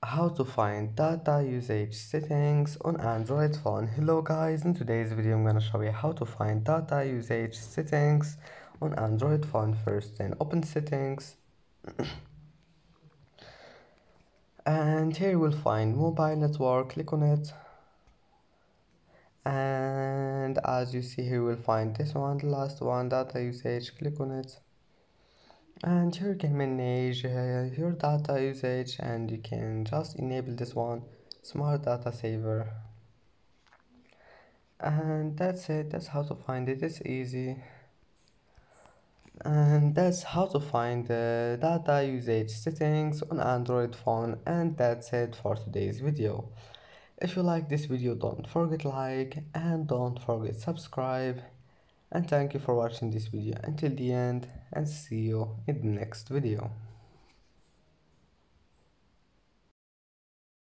How to find data usage settings on Android phone. Hello guys, in today's video I'm gonna show you how to find data usage settings on Android phone. First, then open settings, and here you will find mobile network. Click on it, and as you see here you will find this one, the last one, data usage. Click on it, and here you can manage your data usage, and you can just enable this one, smart data saver. And that's it, that's how to find it. It's easy, and that's how to find the data usage settings on Android phone. And that's it for today's video. If you like this video, don't forget like and don't forget subscribe, and thank you for watching this video until the end, and see you in the next video.